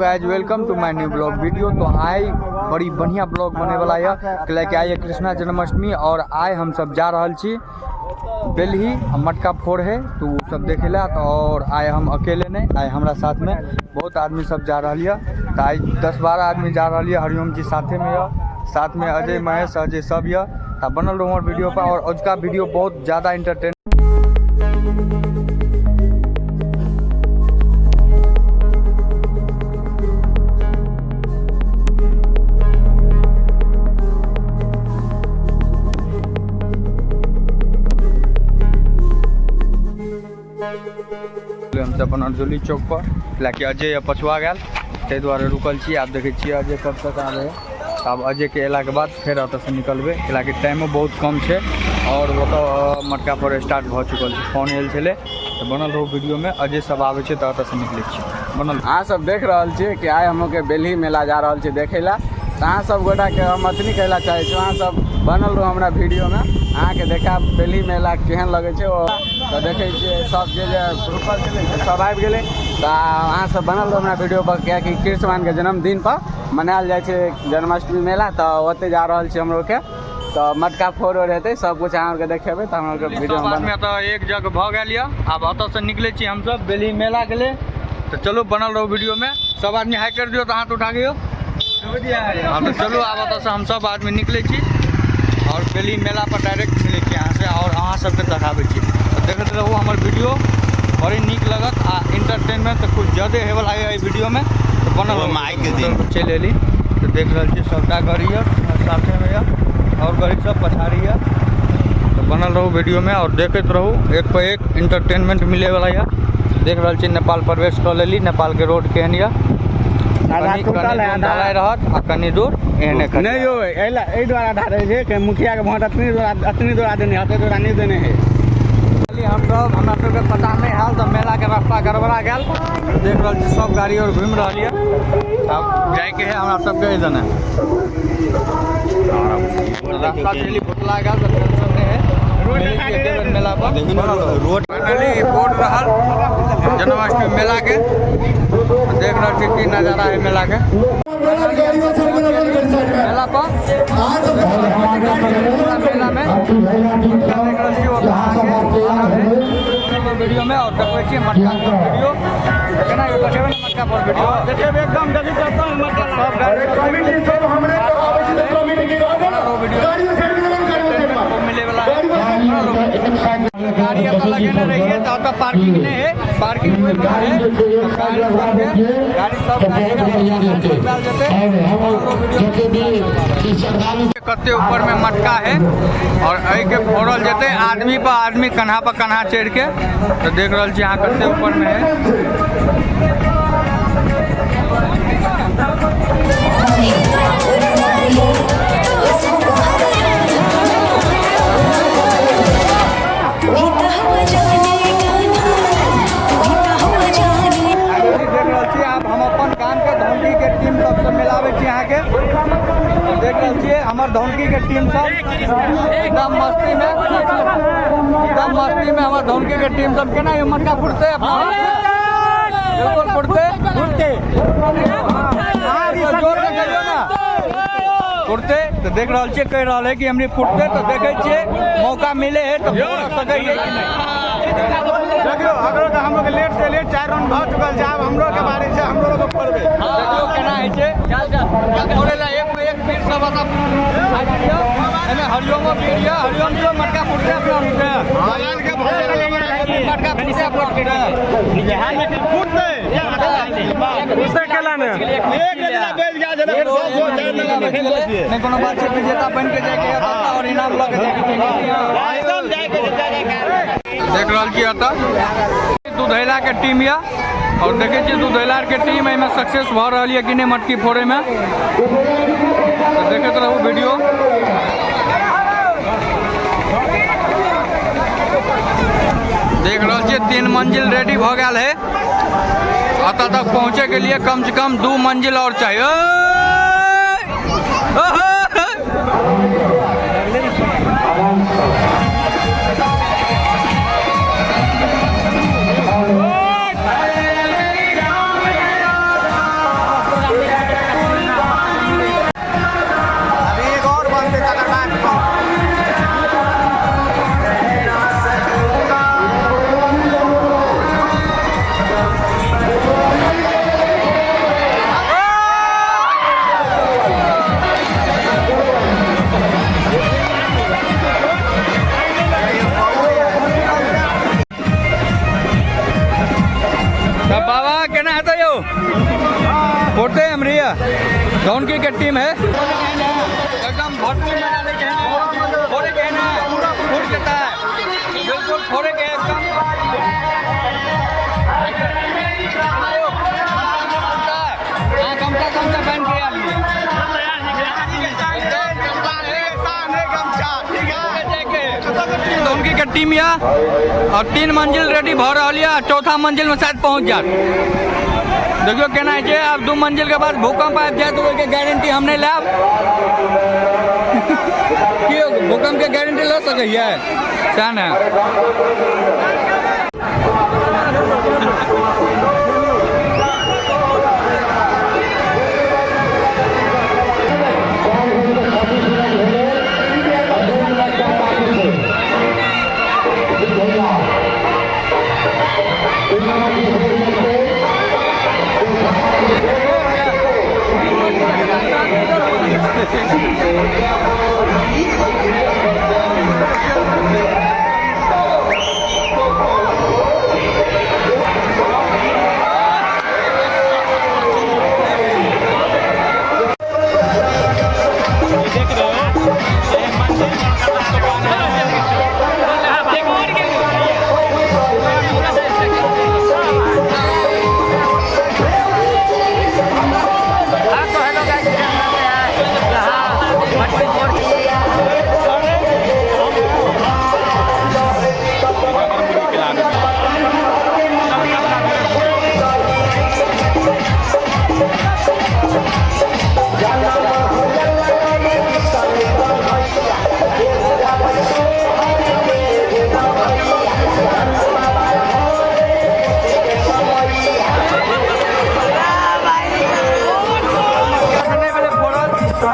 Guys welcome to my new blog video. तो आए बड़ी बढ़िया ब्लॉग बने वाला है कि आए कृष्णा जन्माष्टमी और आए हम सब जा रहा छी बेलही मटका फोड़ है तो वो सब देखे ला। तो और आए हम अकेले नहीं आए, हमारा साथ में बहुत आदमी सब जा रहा है। तो आज 10-12 आदमी जा रहा है। हरिओम जी साथे में है, साथ में अजय महेश अजय सब है। तो बनल रहो वीडियो पर और आज का वीडियो बहुत ज़्यादा इंटरटेन हम सब अर्जुली चौक पर लाकि अजय पछुआ गया ते द्वारे रुकल छी। आप देखे छी अजय कब तक आ रहे हैं। अब अजय के अला के बाद फिर अत से निकलबे कि टाइमो बहुत कम है और वो तो मटका पर स्टार्ट भ चुकल है। फोन आयल छे तो बनल रहो वीडियो में। अजय सब आवे छे तो अत से निकले छी बनल। अहाँ सब देख रहा छे कि आइ हम लोग के बेलही मेला जा रहा छे देखे ला। तो अहाँ सब गोटा के हम अथनी कहला चाहे छी, अहाँ सब बनल रहो हमरा वीडियो में। अहाँ के देखा बेलही मेला केहन लगे छे तो देखे छे सब जे रुकल छे सब आबि गेले। तो अहाँ सब बनल रहो हमरा वीडियो पर क्या कि कृष्ण भगवान के जन्मदिन पर मनायल जाए छे जन्माष्टमी मेला। तो ओते जा रहल छी हम लोग के। तो मटका फोड़ रहते सब कुछ अहाँ के देखेबे तो हम लोग वीडियो में तो एक जगह भ गेल। अब अत से निकले छी हम सब बेलही मेला के लिए। तो चलो बनल रहो वीडियो में। सब आदमी हाई कर दियो तो हाथ उठा गयो। हाँ तो चलो अब अत से हम सब आदमी निकले छी और बेलही मेला पर डायरेक्ट मिले छी यहाँ से और अहाँ सबके देखाबे छी। तो देखते रहो हमारे वीडियो बड़ी नीक लगत आ इंटरटेनमेंट तो कुछ ज़्यादा है वाला है वीडियो में। तो बनल रहो माइक के दिन चल एली तो देख रहे छी सबटा गाड़ी है साथे में और गाड़ी सब पछाड़ी है। तो बनल रहो वीडियो में और देखते रहो एक पर एक इंटरटेनमेंट मिले वाला है। देख रहे छी नेपाल प्रवेश कर लेली। नेपाल के रोड केहन है कनी दूर एहने नहीं हो एहि द्वारा धारे छे कि मुखिया के वोट अतनी दूर देने हते दूर नहीं देने है। हम सब हमरा सबके पता नहीं हाल तो मेला के रास्ता गड़बड़ा गया। देख रहे छी सब गाड़ी और घूम रही है। अब जाए के है हमरा सबके इधर रास्ता चली फुटला गया तो टेंशन नहीं है। मेला पर रोड फाइनली बोर्ड रहल जन्माष्टमी मेला के। देख रहे छी की नजारा है मेला के मेला पर मेला में वीडियो में और देखते छी मटका वीडियो केना यो देखेबे ना मटका पर वीडियो देखेबे एकदम जल्दी करता हूं मटका सब मिले वाला गाड़ी तो लगे ना रही है तो पार्किंग नहीं है। पार्किंग में गाड़ी सब कते ऊपर में मटका है और आई के फोड़ल जते आदमी पर आदमी कन्हा पर कन्हा चढ़ के। तो देख रहा छी यहाँ कते ऊपर में है। देख रहे छी हमार धौनकी के टीम सब एकदम मस्ती में हमार धौनकी के टीम सब केना ये मटका फुटते बिल्कुल फुटते जोर से कहियो ना फुटते। तो देख रहा छी कह रहा है कि हमने फुटते तो देखे छे मौका मिले है तो सके कि नहीं। देखियो अगर तो हम लोग लेट से लेट 4 राउंड भ चुकल जाब हम लोग के बारे से हम लोग को पड़बे देखियो केना है छे चल छोड़ेला एक पे एक फिर सब आता एमे हरिओम वीडियो हरिओम जो मटका फुटते अपना भगवान के भोज मटका फुटते अपना बिहार में फुटते उससे केला में एक जना बेच गया जना नहीं कोनो बात है विजेता बन के जाके और इनाम लग जाए एकदम जाके देख रहा छी अत दुधैला के टीम या और देखे छी दुधैला के टीम में सक्सेस भ रही है कि नहीं मटकी फोड़े में। तो देखते रहू वीडियो। देख रहा छी 3 मंजिल रेडी भ गया है। अत तक पहुँचे के लिए कम से कम 2 मंजिल और चाहिए। डोंकी की टीम है एकदम भरपूर में डाले के हैं थोड़े के ना पूरा फूट देता है बिल्कुल थोड़े के एकदम कमता बन गया डोंकी की टीम या और 3 मंजिल रेडी भ रहा है चौथा मंजिल में शायद पहुंच जाए देखियो कहना है अब 2 मंजिल के बाद भूकंप आ जाए तो उसके गारंटी हम नहीं लाब भूकंप के गारंटी ले सके क्या ना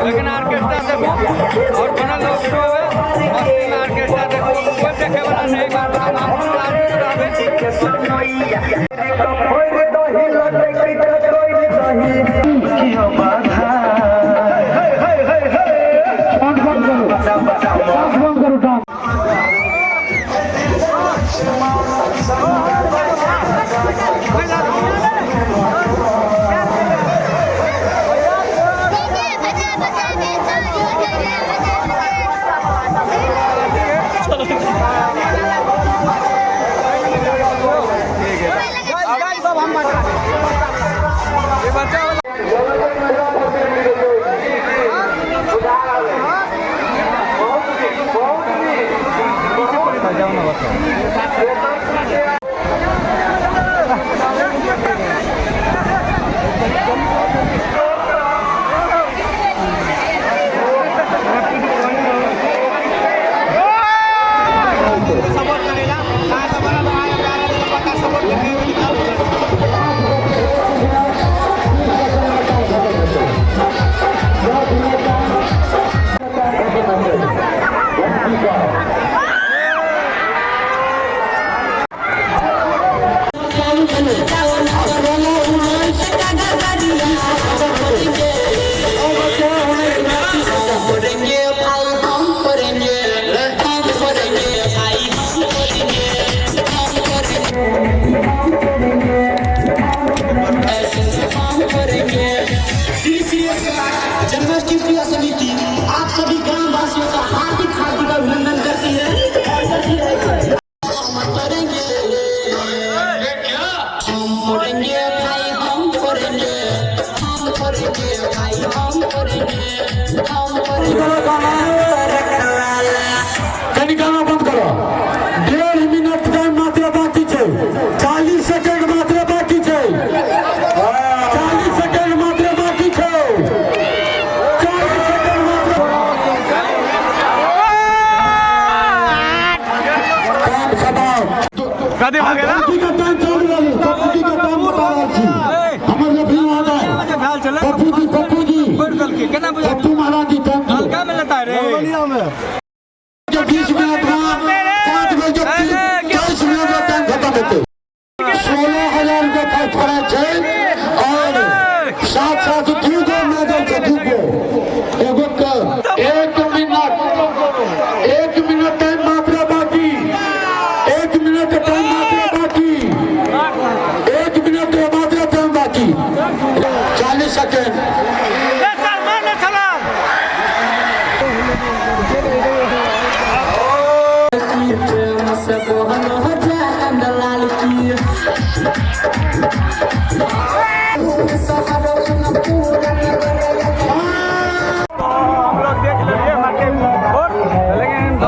लेकिन ऑर्केस्ट्रा देखो और बनल शो है मस्ती में ऑर्केस्ट्रा देखो कोई देखे वाला नहीं बात जन्माष्टमी समिति आप सभी ग्रामवासियों का हार्दिक हार्दिक अभिनंदन करती है। हम करेंगे भाई हम करेंगे भाई हम करेंगे गाना बंद करो 1.5 मिनट टाइम मात्र बाकी है 40 सेकंड मात्र बाकी है 40 सेकंड मात्र बाकी है कदे भागे ना का टाइम चल रहा है का टाइम बता रहा छी हमर जो भी आ जाए पप्पू जी बड़कल के केना बुझा पप्पू महाराज जी थैंक यू क्या मिलता रे जो 20 मिनट बाद 5 बजे 40 मिनट का टाइम खत्म होते 16,000 रुपए खर्च करा छे और साथ साथ दूगो मैडल के दूगो एगो का 1 मिनट टाइम मात्र बाकी 1 मिनट टाइम मात्र बाकी 1 मिनट मात्र टाइम बाकी 40 सेकंड हम लोग देख लेलिए मटकी फोड़, लेकिन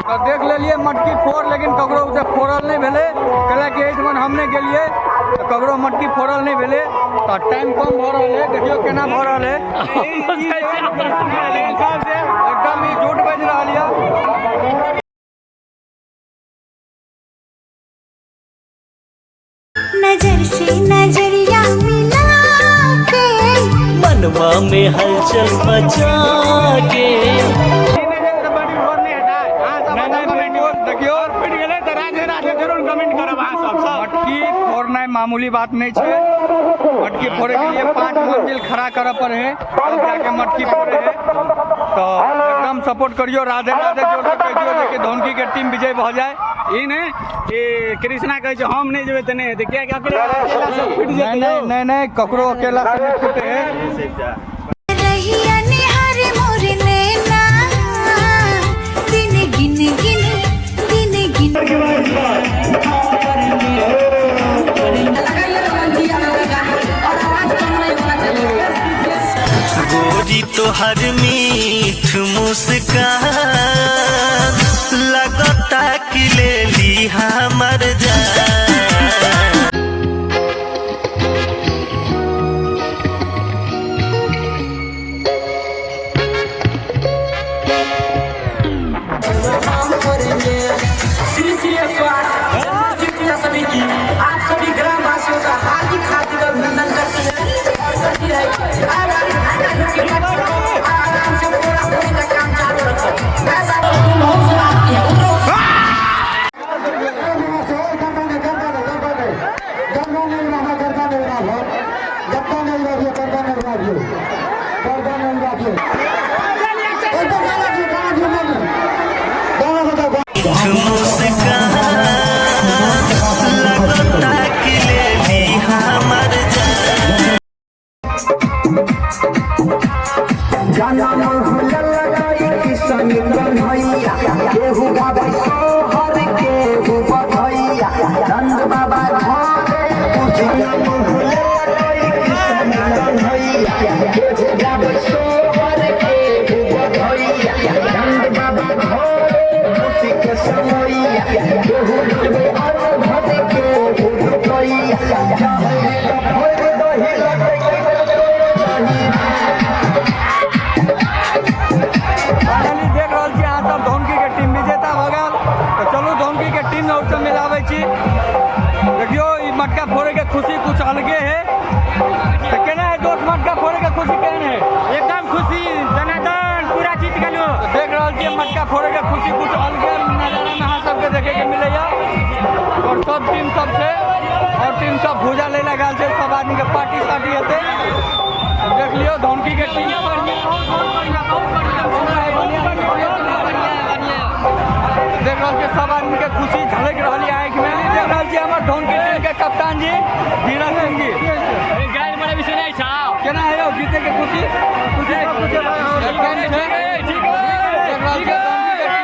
तो देख लेलिए मटकी फोड़, लेकिन ककरो उसे फोड़ल नहीं भेले, कैलाकि एहिठमन हमने गेलिए तो ककरो मटकी फोड़ल नहीं भेले। तो टाइम कम भ रहा है, देखियो केना भ रहा है, एकदम ही झूठ बज रहा है। नजर से नजरिया मिला के मनवा में हलचल मचा के देखियो मटकी फोड़ना मामूली बात नहीं है। मटकी फोड़े के लिए 5 मंजिल खड़ा करे पड़े है, तब जाके मटकी फोड़े है। तो एकदम सपोर्ट करियो, राधे राधे जोर से कह दियो कि धोनकी के टीम विजय भ जाए। ई ने कि कृष्णा कहे छै हम नहीं जेबे त नहीं हेतै, क्या अकेला सब फुट जेतै। नहीं ककरो अकेला से नहीं फूटे है। रहिया निहार मोर नैना दिन गिन गिन दिन गिन गोरी तो हर मीठ मुस्कान लगता कि ले ली हमर जान। आप सभी ग्रामवासियों का हार्दिक हार्दिक अभिनंदन करते हैं और सभी है आराम से पूरा होने का काम चालू लगता कि ले ली हमर जान। जाना मोहल्ला लगाई किसान भैया केहू गाबै सोहर केहू बधैया नंद बाबा घरे जाना मोहल्ला लगाई किसान भैया केहू गाबै सोहर केहू बधैया नंद बाबा घरे खुशी के समैया केहू लुटबै और भद केहू लुटैया चाहे भोर दही लटै फाइनली देख रहल छी अहाँ सब धोनकी के टीम विजेता भ गेल। तो चलू धोनकी के टीम में उससे मिलाबै छी। देखियो ई मटका फोड़े के खुशी कुछ अलगे है। तो केना है दोस्त, मटका फोड़े के खुशी केहन है? एकदम खुशी दनादन पूरा जीत गेलो। तो देख रहल छी मटका फोड़े के खुशी कुछ अलगे नजारा में अहाँ सबके देखे के मिलैया। और सब टीम सब छै और टीम सब भूजा ले लगा छै, सब आदमी के पार्टी सार्टी हेतै। तो देख लियो धोनकी के टीम देख रहल छी सब आदमी के खुशी झलक रही है आँख में। देख रहल छी हमर धोनकी टीम के कप्तान जी धीरज सिंह जी। गाइड बड़ा विषय नहीं छा केना है यो जीते के खुशी? खुशी सब कुछ देख रहल छी धोनकी के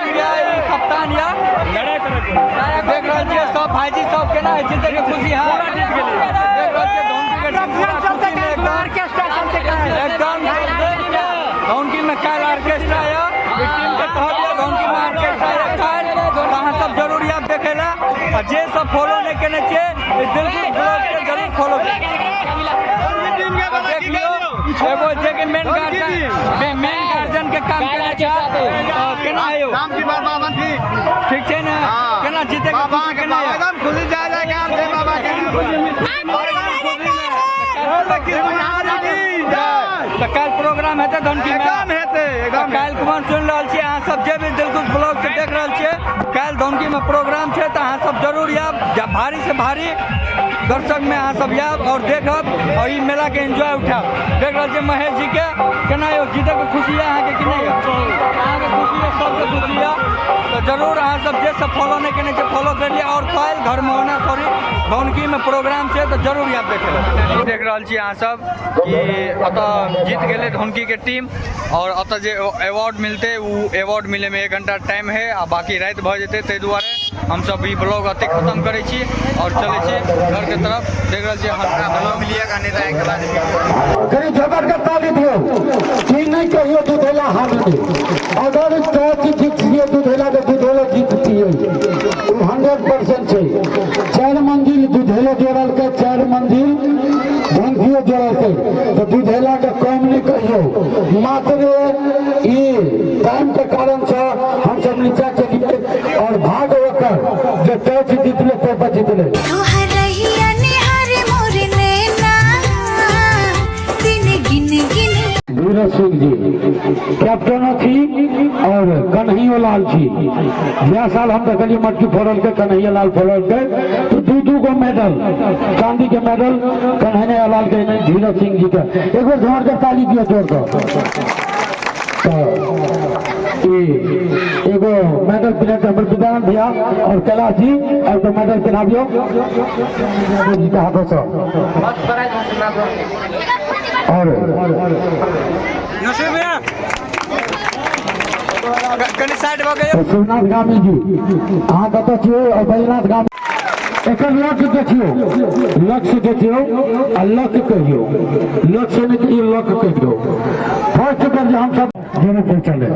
टीम या कप्तान या देख रहल छी सब भाईजी सब केना है जीते के खुशी। हां देख रहल छी धोनकी के टीम पूरा खुशी में एकदम धोनकी में काल ऑर्केस्ट्रा या टीम के तहत धोनकी में ऑर्केस्ट्रा या काल अहाँ सब जरूर याद देखेला। और जे सब फॉलो नहीं करने चाहिए दिल से ब्लॉग के जरूर फॉलो देख लियो। एगो जे के मेन गार्जियन के काम करना चाहते केना आयो काम की बात बाबा ठीक है ना? केना जीते के बाबा केना एकदम खुशी जा काम है बाबा के तो कल प्रोग्राम हेतै धोनकी में एकदम कल कुमार सुन रहल छी अहाँ सब जे भी दिलखुश ब्लॉग से देख रहल छियै। कल धोनकी में प्रोग्राम छै तो अहाँ सब जरूर आब, भारी से भारी दर्शक में अहाँ सब आब और देखब और ई मेला के एंजॉय उठाब। देख रहल छी महेश जी के केना यो जीते के खुशी है अहाँ के कि नहीं? अहाँ के खुशी है, सबके खुशी है। तो जरूर अहाँ सब जे सब फॉलो नहीं करने छै फॉलो कर लिया। और कल घर में होना धोनकी में प्रोग्राम छै तो जरूर याद देखे। देख रहल छी अहाँ सब कि अतः जीत गेले धोनकी के टीम और अतः जे अवार्ड मिलते वो अवार्ड मिले में 1 घंटा टाइम है आ बाकी रात भ जेते, ताहि दुआरे हम सब ई ब्लॉग अते खत्म करे छी और चले छी घर के तरफ। देख रहल छी हमरा मिलिएगा नेता एक बाद कहीं जबर का ताली दियो कि नहीं कहियो दूधेला हार दे। अगर चाची जीत लिए दूधेला के दूधेला जीतती है 100% है। 4 मंजिल दूधेला जोड़ल के 4 मंजिल धनकियो जोड़ल के तो दूधेला के कम नहीं कहियो। मात्र ये टाइम के कारण से हम सब नीचा चलिए और भाग होकर जो टैक्स जीतले तो जीतले। तू हरहिया निहार मोर नैना दिन गिन गिन। धीरज सिंह जी कैप्टन थी और कन्हैया लाल जी। यह साल हम देखलिए मटकी फोड़ल के कन्हैया लाल फोड़ल के तो दू गो मेडल चांदी के मेडल कन्हैया लाल के धीरज सिंह जी के। एक बार जोर के ताली दियो जोर कर। एगो मेडल प्लेट हमर विद्यानंद भैया और कैलाश जी और तो मेडल पिलाबियो जी का हाथों से। और नशे में कनी साइड भ गए। शिवनाथ गामी जी अहाँ कतऽ छियै और बैजनाथ गामी एकर लक्ष्य देखियो आ लक्ष्य कहियो लक्ष्य नहीं कहियो लक्ष्य कहियो। फर्स्ट पर हम सब दोनों पर चले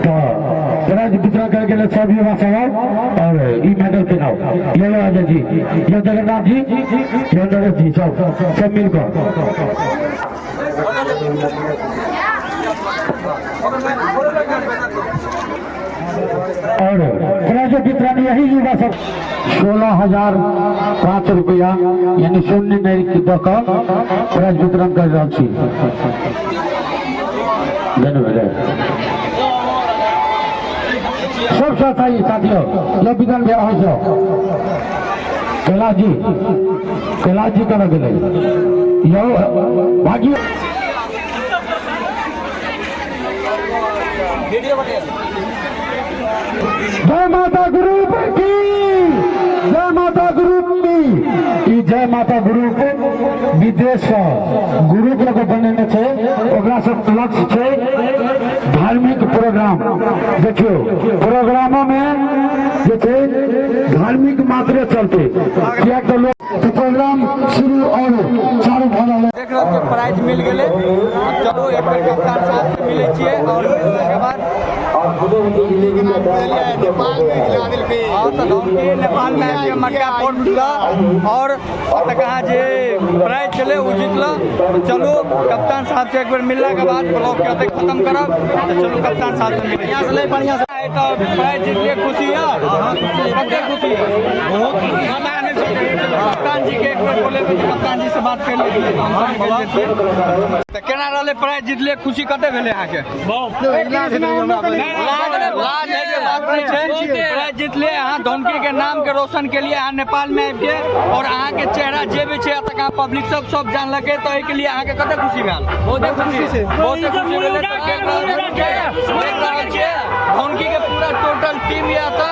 तो प्राइज वितरण करके लिए सब युवा सवाल और ई मेडल पिलाओ। ये लो अजय जी, ये जगन्नाथ जी, ये नरेश जी, सब मिलकर और प्राइज वितरण यही युवा सब 16,005 रुपया यानी शून्य नहीं की दकर प्राइज वितरण कर रहा छी। धन्यवाद सब साथी साथियों ये विधान व्यवहार से कैलाश जी का लगे यो भाग्य जय माता ग्रुप की, जय माता ग्रुप की, जय माता ग्रुप विदेश ग्रुप लोग बनेने थे ओकरा सब लक्ष्य छे धार्मिक प्रोग्राम। देखियो प्रोग्रामों में जे थे धार्मिक मात्रे चलते क्या तो लोग तो प्रोग्राम शुरू और चालू भला देख रहे हो प्राइज मिल गए। चलो एक बार कप्तान साहब से मिले छिए और के बाद नेपाल में मटका फोड़ उठला और कहा जे प्राइज चले वो जीतला। चलो कप्तान साहब से एक बार मिलने के बाद ब्लॉग के खत्म करब। तो चलो कप्तान साहब से मिले यहाँ से बढ़िया से प्राइज जीतले खुशी है खुशी है बहुत कप्तान जी के एक बार बोले कप्तान जी से बात कर तो केना रहले प्राइज जीतले खुशी कते भेले अहाँ के? प्राइज जीतले अहाँ धनकी के नाम के रोशन के लिए अहाँ नेपाल में आबि के और अहाँ के चेहरा जे भी छै तक पब्लिक सब जानलकै तो एहि के लिए अहाँ के कते खुशी भेल? बहुत खुशी से खुशी भेले। धनकी के पूरा टोटल टीम या था